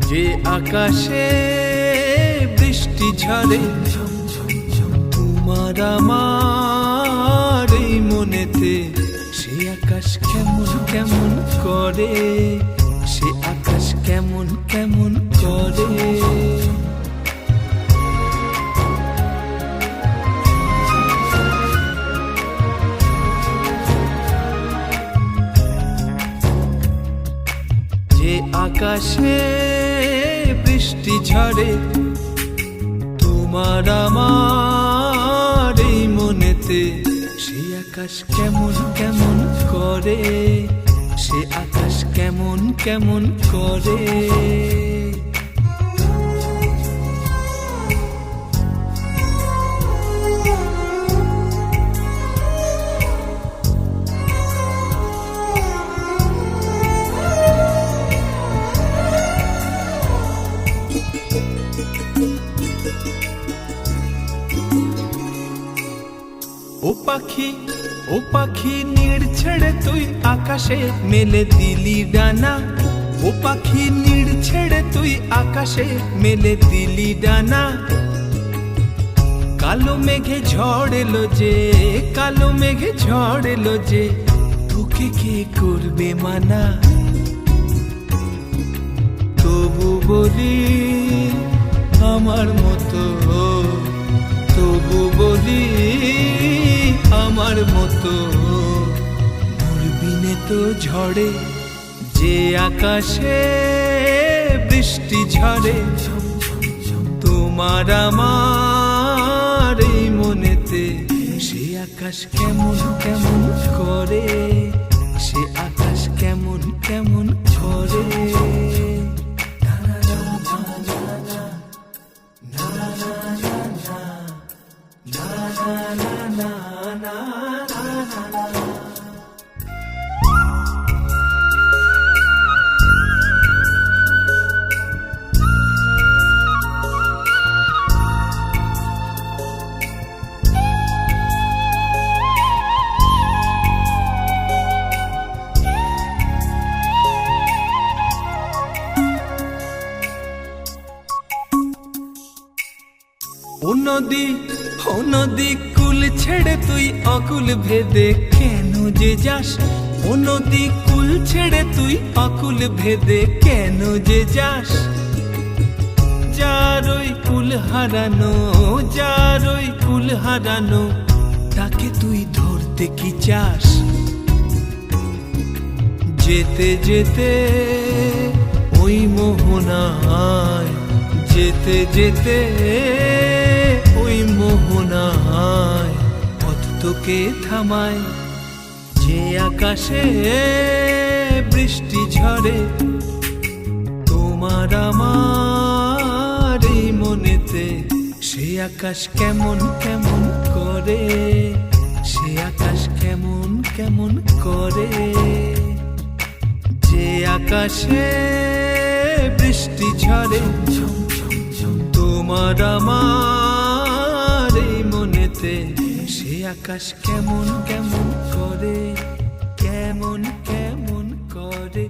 যে আকাশে বৃষ্টি ঝরে তোমার আমার এই মনেতে, সে আকাশ কেমন কেমন করে, সে আকাশ কেমন কেমন করে। যে আকাশে বৃষ্টি ঝরে তোমার আমার এই মনেতে, সে আকাশ কেমন কেমন করে, সে আকাশ কেমন কেমন করে। ও পাখি নীড় ছেড়ে তুই আকাশে মেলে দিলি ডানা, ও পাখি নীড় ছেড়ে তুই আকাশে মেলে দিলি ডানা। কালো মেঘে ঝড় এলো যে, কালো মেঘে ঝড় এলো যে, তোকে কে করবে মানা। তবু বলি আমার মতো, তবু বলি আমার মতো, মরবিনে তো ঝড়ে যে আকাশে বৃষ্টি ঝরে তোমার আমার এই মনেতে, সে আকাশ কেমন কেমন করে, সে আকাশ কেমন কেমন করে। ও নদী কুল ছেড়ে তুই অকুল ভেদে কেন যে যাস, ও নদী কুল ছেড়ে তুই অকুল ভেদে কেন যে যাস। যার ওই কুল হারানো, যার ওই কুল হারানো, তাকে তুই ধরতে কি চাস। যেতে যেতে ওই মোহনায়, যেতে যেতে ওই মোহনায় পথ তোকে থামায়। যে আকাশে বৃষ্টি ঝরে তোমার আমার এই মনেতে, সে আকাশ কেমন কেমন করে, সে আকাশ কেমন কেমন করে। যে আকাশে বৃষ্টি ঝরে তোমার আমার এই মনেতে, সে আকাশ কেমন কেমন করে, কেমন কেমন করে।